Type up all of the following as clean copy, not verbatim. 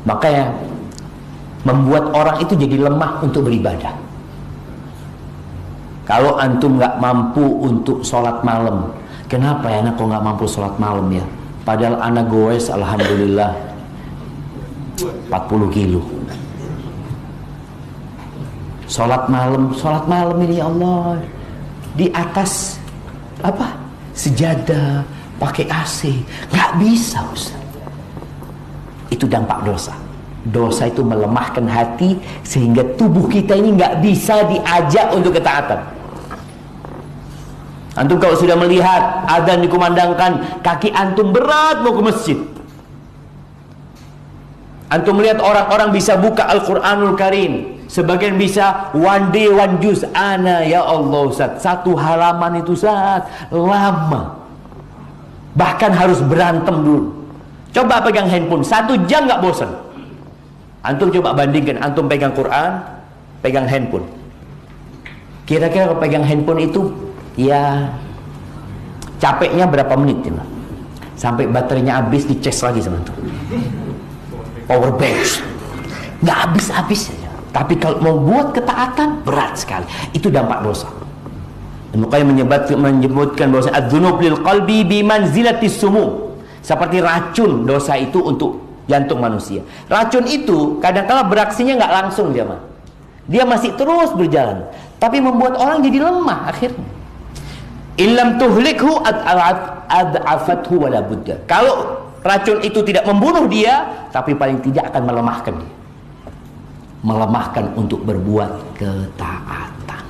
Makanya membuat orang itu jadi lemah untuk beribadah. Kalau antum nggak mampu untuk sholat malam, kenapa ya anak kok nggak mampu sholat malam ya? Padahal anak goes alhamdulillah 40 kilo. Sholat malam ini ya Allah di atas apa? Sejadah, pakai AC, nggak bisa Ustaz. Itu dampak dosa. Dosa itu melemahkan hati sehingga tubuh kita ini nggak bisa diajak untuk ketaatan. Antum kalau sudah melihat adzan dikumandangkan, kaki antum berat mau ke masjid. Antum melihat orang-orang bisa buka Al-Quranul Karim, sebagian bisa one day one juz. Ana ya Allah Ustaz, satu halaman itu Ustaz lama, bahkan harus berantem dulu. Coba pegang handphone 1 jam nggak bosan. Antum coba bandingkan, antum pegang Quran, pegang handphone. Kira-kira kalau pegang handphone itu ya capeknya berapa menit ya? Sampai baterainya habis dicas lagi sama antum. Power bank nggak habis-habis ya. Tapi kalau mau buat ketaatan berat sekali. Itu dampak dosa. Makanya menyebutkan bahwa adzunub lil qalbi bimanzilatis sumum. Seperti racun dosa itu untuk jantung manusia. Racun itu kadang-kala beraksinya nggak langsung dia masih terus berjalan, tapi membuat orang jadi lemah akhirnya. Illam tuhlikhu ad'afathu wala budda. Kalau racun itu tidak membunuh dia, tapi paling tidak akan melemahkan dia. Melemahkan untuk berbuat ketaatan.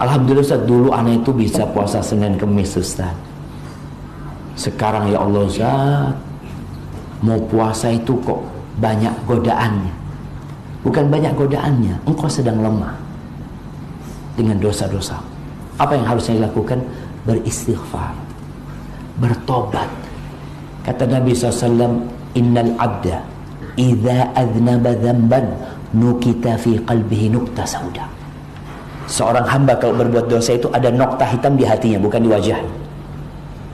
Alhamdulillah Ustaz, dulu anak itu bisa puasa Senin Kemis Ustaz. Sekarang ya Allah Ustaz, mau puasa itu kok banyak godaannya. Bukan banyak godaannya, engkau sedang lemah dengan dosa-dosa. Apa yang harusnya dilakukan? Beristighfar, bertobat. Kata Nabi SAW, innal abda idza adznaba dzamban nukita fi qalbihi nukta sauda. Seorang hamba kalau berbuat dosa itu ada nokta hitam di hatinya, bukan di wajahnya.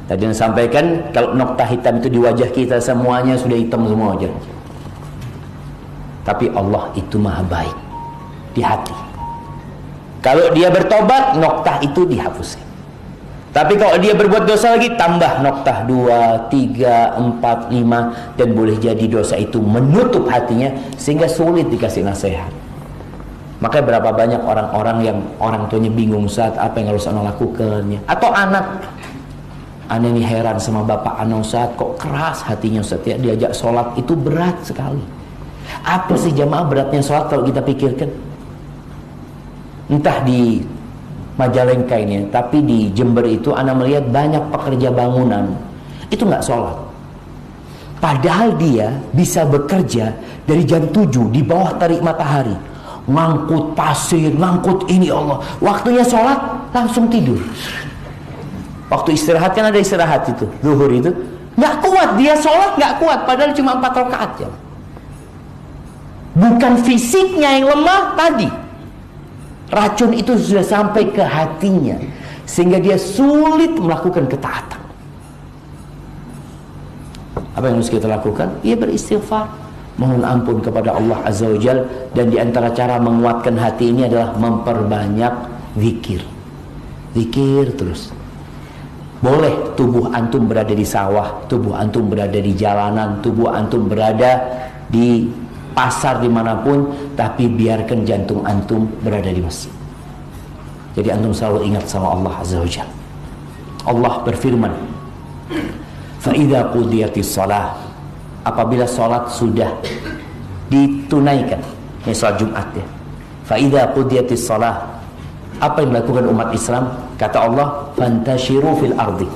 Tadi yang sampaikan, kalau nokta hitam itu di wajah kita semuanya sudah hitam semua wajah. Tapi Allah itu maha baik di hati. Kalau dia bertobat, nokta itu dihapuskan. Tapi kalau dia berbuat dosa lagi, tambah nokta 2, 3, 4, 5. Dan boleh jadi dosa itu menutup hatinya sehingga sulit dikasih nasihat. Makanya berapa banyak orang-orang yang orang tuanya bingung saat apa yang harus anak lakukannya. Atau anak ini heran sama bapak anak Ustaz, kok keras hatinya Ustaz ya, diajak sholat itu berat sekali. Apa sih jamaah beratnya sholat kalau kita pikirkan? Entah di Majalengka ini, tapi di Jember itu anak melihat banyak pekerja bangunan itu nggak sholat. Padahal dia bisa bekerja dari jam 7 di bawah terik matahari, ngangkut pasir, ngangkut ini Allah. Waktunya sholat langsung tidur. Waktu istirahat kan ada istirahat itu, zuhur itu nggak kuat, dia sholat nggak kuat, padahal cuma 4 rakaat ya. Bukan fisiknya yang lemah tadi, racun itu sudah sampai ke hatinya sehingga dia sulit melakukan ketaatan. Apa yang harus kita lakukan? Ia beristighfar, mohon ampun kepada Allah Azza wa Jalla. Dan diantara cara menguatkan hati ini adalah memperbanyak zikir. Zikir terus. Boleh tubuh antum berada di sawah, tubuh antum berada di jalanan, tubuh antum berada di pasar dimanapun, tapi biarkan jantung antum berada di masjid. Jadi antum selalu ingat sama Allah Azza wa Jalla. Allah berfirman, فَإِذَا قُضِيَتِ الصَّلَاةِ, apabila salat sudah ditunaikan, ini salat Jumat ya. فَإِذَا قُضِيَتِ الصَّلَاةِ, apa yang dilakukan umat Islam? Kata Allah, fantashiru fil ardi,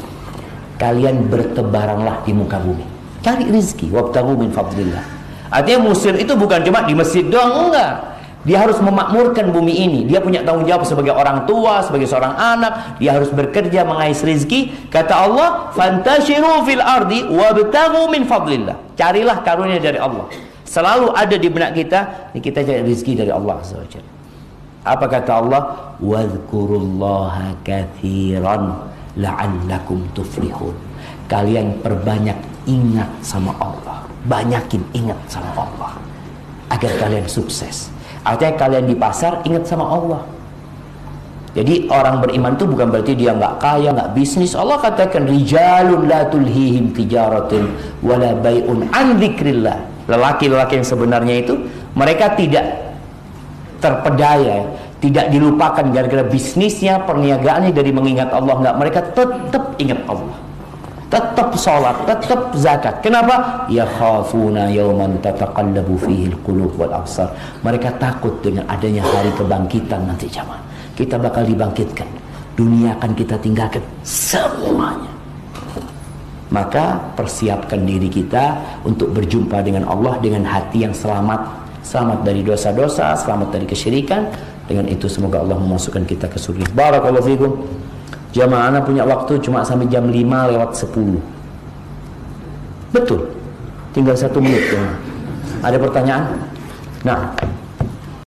kalian bertebaranlah di muka bumi, cari rezeki, wabtaghu min fadlillah. Artinya muslim itu bukan cuma di masjid doang, enggak. Dia harus memakmurkan bumi ini. Dia punya tanggung jawab sebagai orang tua, sebagai seorang anak. Dia harus bekerja mengais rezeki. Kata Allah, fantashiru fil ardi wabtaghu min fadlillah, carilah karunia dari Allah. Selalu ada di benak kita, kita cari rezeki dari Allah Azza wa Jalla. Apa kata Allah? Wadhkurullaha katsiran la'allakum tuflihun. Kalian perbanyak ingat sama Allah. banyakin ingat sama Allah agar kalian sukses. Artinya kalian di pasar ingat sama Allah. Jadi orang beriman itu bukan berarti dia nggak kaya, nggak bisnis. Allah katakan rijalun la tulhihim tijaratun wala bai'un an dzikrillah. Lelaki-lelaki yang sebenarnya itu mereka tidak terpedaya, tidak dilupakan gara-gara bisnisnya, perniagaannya dari mengingat Allah. Enggak, mereka tetap ingat Allah, tetap sholat, tetap zakat. Kenapa? Yakhafuna yawman tataqallabu fihi alqulub wal absar. Mereka takut dengan adanya hari kebangkitan nanti jamaah. Kita bakal dibangkitkan, dunia akan kita tinggalkan semuanya. Maka persiapkan diri kita untuk berjumpa dengan Allah dengan hati yang selamat, selamat dari dosa-dosa, selamat dari kesyirikan. Dengan itu semoga Allah memasukkan kita ke surga. Barakallahu fikum. Jamaah, ana punya waktu cuma sampai jam 5:10. Betul. Tinggal 1 menit. Ada pertanyaan? Nah,